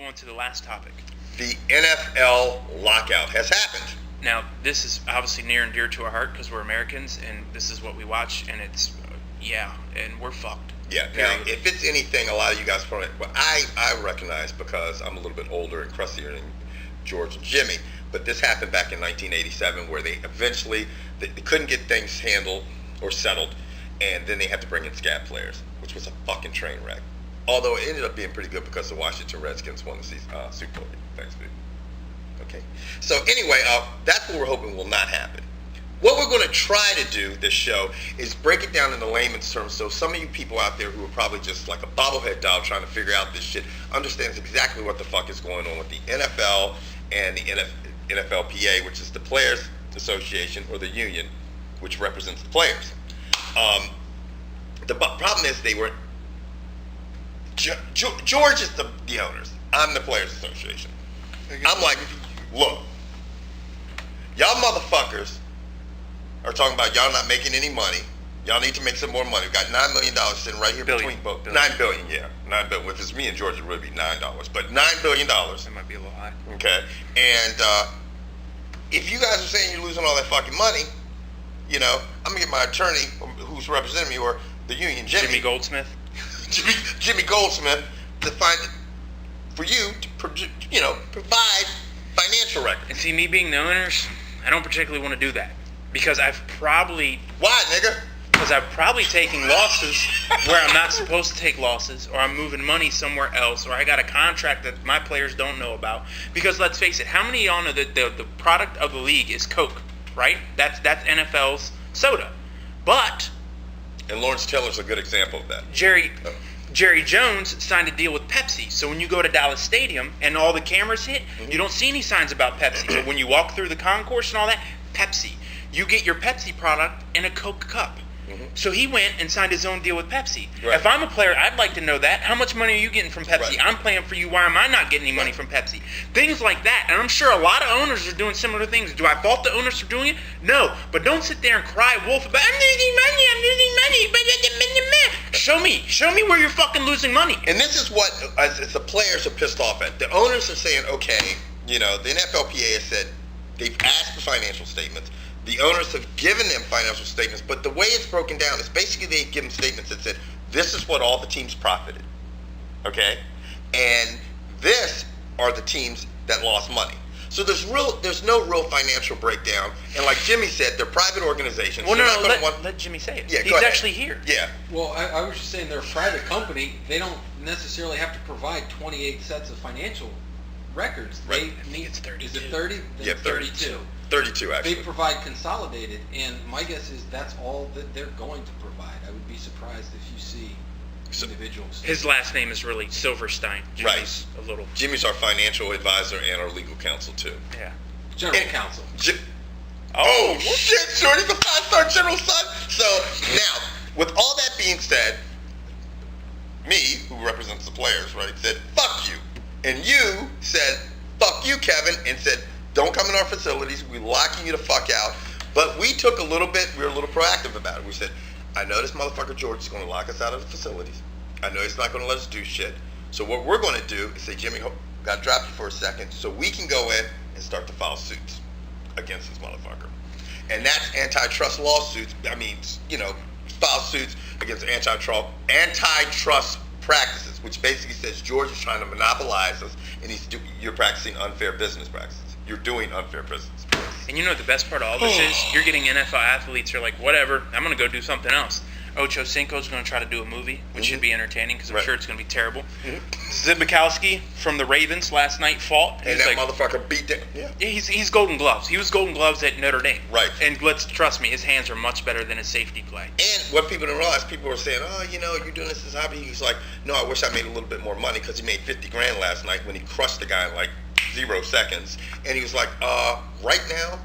on to the last topic. The NFL lockout has happened. Now, this is obviously near and dear to our heart because we're Americans, and this is what we watch, and it's, and we're fucked. Yeah. Now, if it's anything, a lot of you guys probably, well, I recognize because I'm a little bit older and crustier than George and Jimmy, but this happened back in 1987 where they eventually, they couldn't get things handled or settled, and then they had to bring in scat players, which was a fucking train wreck. Although it ended up being pretty good because the Washington Redskins won the Super Bowl. Thanks, dude. Okay. So anyway, that's what we're hoping will not happen. What we're going to try to do this show is break it down into layman's terms so some of you people out there who are probably just like a bobblehead doll trying to figure out this shit understands exactly what the fuck is going on with the NFL and the NFLPA, which is the Players Association, or the union, which represents the players. The problem is they were... George is the owners. I'm the Players Association. I'm like, look, y'all motherfuckers are talking about y'all not making any money. Y'all need to make some more money. We got $9 million sitting right here between both. $9 billion, yeah. $9 billion. If it's me and George, it would be $9. But $9 billion. That might be a little high. Okay. And if you guys are saying you're losing all that fucking money, I'm going to get my attorney who's representing me, or the union, Jimmy Goldsmith. Jimmy Goldsmith, to find for you to provide financial records. And see, me being the owners, I don't particularly want to do that because I've probably taken losses where I'm not supposed to take losses, or I'm moving money somewhere else, or I got a contract that my players don't know about. Because let's face it, how many of y'all know that the product of the league is Coke, right? That's NFL's soda, but. And Lawrence Taylor's a good example of that. Jerry Jones signed a deal with Pepsi. So when you go to Dallas Stadium and all the cameras hit, you don't see any signs about Pepsi. But when you walk through the concourse and all that, Pepsi. You get your Pepsi product in a Coke cup. Mm-hmm. So he went and signed his own deal with Pepsi. Right. If I'm a player, I'd like to know that. How much money are you getting from Pepsi? Right. I'm playing for you. Why am I not getting any money from Pepsi? Things like that. And I'm sure a lot of owners are doing similar things. Do I fault the owners for doing it? No. But don't sit there and cry wolf about, I'm losing money. Show me where you're fucking losing money. And this is what the players are pissed off at. The owners are saying, okay, the NFLPA has said they've asked for financial statements. The owners have given them financial statements, but the way it's broken down is basically they give them statements that said, this is what all the teams profited, okay? And this are the teams that lost money. So there's no real financial breakdown. And like Jimmy said, they're private organizations. Well, let Jimmy say it. Yeah, he's actually here. Yeah. Well, I was just saying they're a private company. They don't necessarily have to provide 28 sets of financial records. Right. I think it's 32. Is it 30? Yeah, 32. 32, actually. They provide consolidated, and my guess is that's all that they're going to provide. I would be surprised if you see individuals. His last name is really Silverstein. Jimmy's right. Jimmy's our financial advisor and our legal counsel, too. Yeah. General counsel. Oh, shit, Shorty's a 5-star general, son. So, now, with all that being said, me, who represents the players, right, said, fuck you. And you said, fuck you, Kevin, and said, don't come in our facilities. We're locking you the fuck out. But we took we were a little proactive about it. We said, I know this motherfucker George is going to lock us out of the facilities. I know he's not going to let us do shit. So what we're going to do is say, Jimmy, got to drop you for a second so we can go in and start to file suits against this motherfucker. And that's antitrust lawsuits. I mean, file suits against antitrust practices, which basically says George is trying to monopolize us and you're practicing unfair business practices. You're doing unfair business. And the best part of all this is you're getting NFL athletes who are like, whatever, I'm going to go do something else. Ocho Cinco's going to try to do a movie, which should be entertaining because I'm sure it's going to be terrible. Zib Mikowski from the Ravens last night fought. And that motherfucker beat them. Yeah, he's Golden Gloves. He was Golden Gloves at Notre Dame. Right. And trust me, his hands are much better than his safety play. And what people don't realize, people were saying, you're doing this as a hobby. He's like, no, I wish I made a little bit more money because he made $50,000 last night when he crushed the guy in like 0 seconds. And he was like, right now,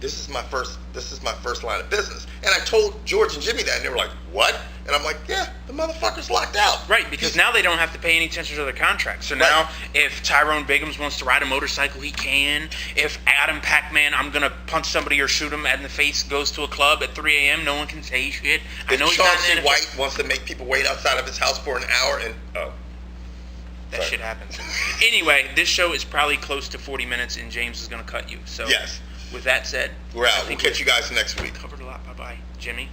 this is my first line of business. And I told George and Jimmy that, and they were like, what? And I'm like, yeah, the motherfucker's locked out. Right, because now they don't have to pay any attention to their contract. So now, if Tyrone Biggums wants to ride a motorcycle, he can. If Adam Pac-Man, I'm going to punch somebody or shoot him in the face, goes to a club at 3 a.m., no one can say shit. If Chauncey White wants to make people wait outside of his house for an hour, and That Right. shit happens. Anyway, this show is probably close to 40 minutes, and James is going to cut you. So, Yes. with that said, We're I out. We'll think catch you guys next week. covered a lot. Bye-bye. Jimmy,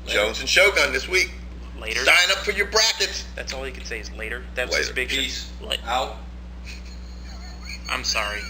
Jones and Shogun this week. later. Sign up for your brackets. That's all he can say is later. That was his Later. big Peace. shit. Out. I'm sorry.